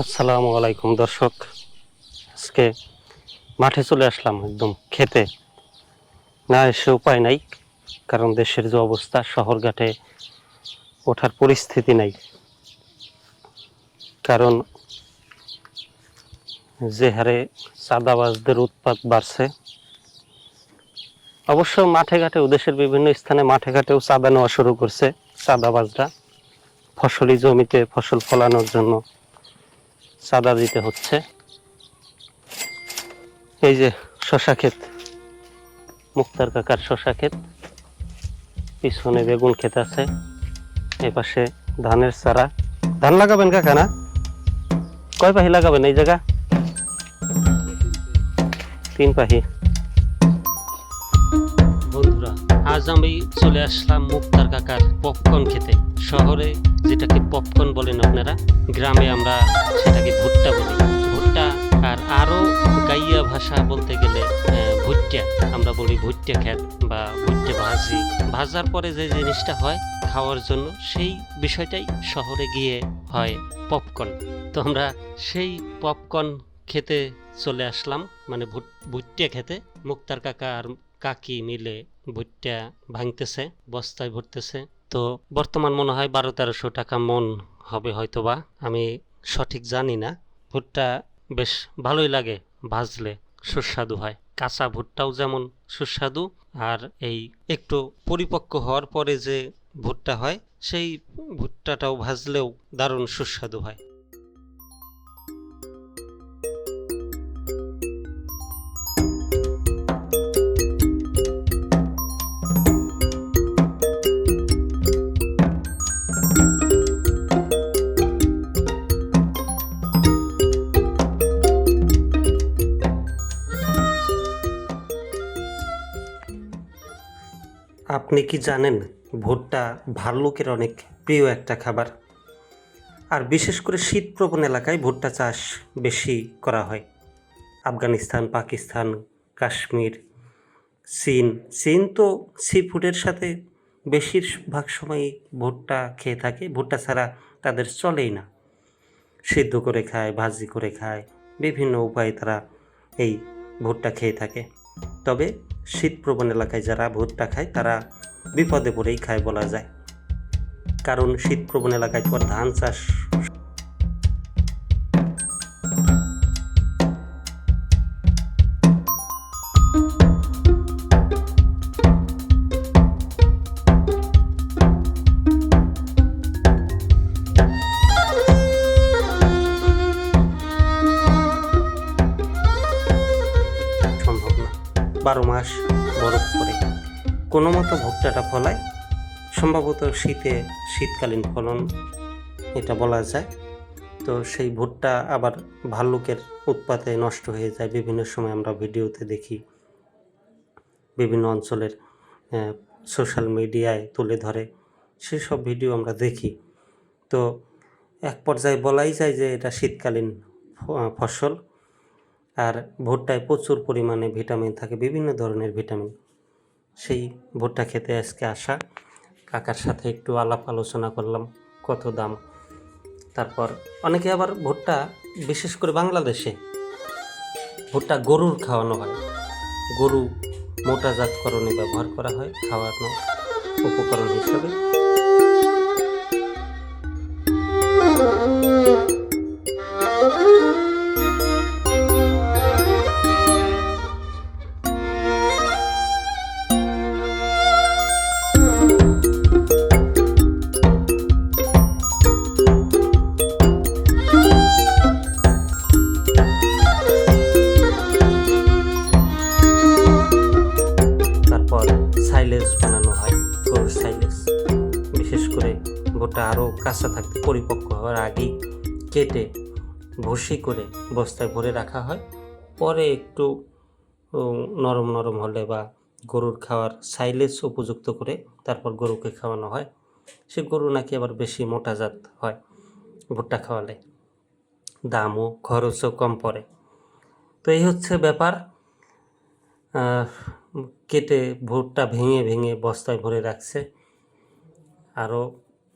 আসসালামু আলাইকুম দর্শক, আজকে মাঠে চলে আসলাম একদম খেতে। না এসে উপায় নাই, কারণ দেশের যে অবস্থা, শহরঘাটে ওঠার পরিস্থিতি নাই। কারণ যে হারে চাঁদাবাজদের উৎপাত বাড়ছে, অবশ্য মাঠে ঘাটেও, দেশের বিভিন্ন স্থানে মাঠে ঘাটেও চাঁদা নেওয়া শুরু করছে চাঁদাবাজরা। ফসলি জমিতে ফসল ফলানোর জন্য চাঁদা দিতে হচ্ছে। এই যে শশা ক্ষেত, মুক্তার কাকার শশা ক্ষেত, পিছনে বেগুন ক্ষেত আছে, এই পাশে ধানের চারা। ধান লাগাবেন কাকা? না, কয় পাহি লাগাবেন এই জায়গা? 3 পাহি। বন্ধুরা, আজ আমি চলে আসলাম মুক্তার কাকার পপকর্ন খেতে। শহরে যেটাকে পপকর্ন বলেন আপনারা, গ্রামে আমরা সেটাকে ভুট্টা বলি। ভুট্টা, আর আরো গাইয়া ভাষা বলতে গেলে ভুট্টা, আমরা বলি ভুট্টা খেত বা ভুট্টা ভাজি। ভাজার পরে যে জিনিসটা হয় খাওয়ার জন্য, সেই বিষয়টাই শহরে গিয়ে হয় পপকর্ন। তো আমরা সেই পপকর্ন খেতে চলে আসলাম, মানে ভুট্টা খেতে। মুক্তার কাকা আর কাকি মিলে ভুট্টা ভাঙতেছে, বস্তায় ভরতেছে। তো বর্তমান মনে হয় 1200-1300 টাকা মন হবে হয়তোবা, আমি সঠিক জানি না। ভুট্টা বেশ ভালোই লাগে ভাজলে, সুস্বাদু হয়। কাঁচা ভুট্টাও যেমন সুস্বাদু, আর এই একটু পরিপক্ক হওয়ার পরে যে ভুট্টা হয়, সেই ভুট্টাটাও ভাজলেও দারুণ সুস্বাদু হয়। আপনি কি জানেন, ভুট্টা ভাল্লুকের অনেক প্রিয় একটা খাবার। আর বিশেষ করে শীতপ্রবণ এলাকায় ভুট্টা চাষ বেশি করা হয়। আফগানিস্তান, পাকিস্তান, কাশ্মীর, চীন তো সি ফুডের সাথে বেশিরভাগ সময়ই ভুট্টা খেয়ে থাকে। ভুট্টা ছাড়া তাদের চলেই না। সিদ্ধ করে খায়, ভাজি করে খায়, বিভিন্ন উপায়ে তারা এই ভুট্টা খেয়ে থাকে। তবে শীতপ্রবণ এলাকায় যারা ভুট্টা খায় তারা বিপদে পড়েই খায় বলা যায়। কারণ শীতপ্রবণ এলাকায় পর ধান চাষ সম্ভব না। 12 মাস বরফ পড়ে কোনো মতো ভুট্টাটা ফলায়। সম্ভবত শীতকালীন ফলন এটা বলা যায়। তো সেই ভুট্টা আবার ভাল্লুকের উৎপাতে নষ্ট হয়ে যায়। বিভিন্ন সময় আমরা ভিডিওতে দেখি, বিভিন্ন অঞ্চলের সোশ্যাল মিডিয়ায় তুলে ধরে, সেসব ভিডিও আমরা দেখি। তো এক পর্যায়ে বলাই যায় যে এটা শীতকালীন ফসল। আর ভুট্টায় প্রচুর পরিমাণে ভিটামিন থাকে, বিভিন্ন ধরনের ভিটামিন। সেই ভুট্টা খেতে আজকে আসা, কাকার সাথে একটু আলাপ আলোচনা করলাম কত দাম। তারপর অনেকে আবার ভুট্টা, বিশেষ করে বাংলাদেশে ভুট্টা গরুর খাওয়ানো হয়। গরু মোটাজাতকরণে ব্যবহার করা হয় খাওয়ানো উপকরণ হিসেবে। তারপর সাইলেজ বানানো হয়, গরুর সাইলেজ। বিশেষ করে ভুট্টা আরও কাঁচা থাকতে, পরিপক্ক হওয়ার আগেই কেটে ভুসি করে বস্তায় ভরে রাখা হয়। পরে একটু নরম নরম হলে বা গরুর খাওয়ার সাইলেজ উপযুক্ত করে তারপর গরুকে খাওয়ানো হয়। সে গরু নাকি আবার বেশি মোটাজাত হয় ভুট্টা খাওয়ালে, দামও খরচও কম পড়ে। তো এই হচ্ছে ব্যাপার। কেটে ভুট্টা ভেঙে ভেঙে বস্তায় ভরে রাখছে, আরও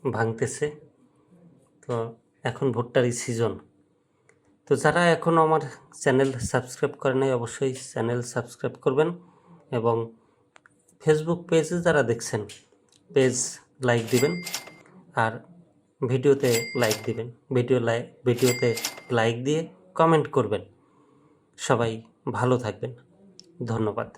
ভাঙতেছে। তো এখন ভুট্টারই সিজন। তো যারা এখনও আমার চ্যানেল সাবস্ক্রাইব করে নাই অবশ্যই চ্যানেল সাবস্ক্রাইব করবেন, এবং ফেসবুক পেজে যারা দেখছেন পেজ লাইক দিবেন, আর ভিডিওতে লাইক দিবেন, ভিডিওতে লাইক দিয়ে কমেন্ট করবেন। সবাই ভালো থাকবেন, ধন্যবাদ।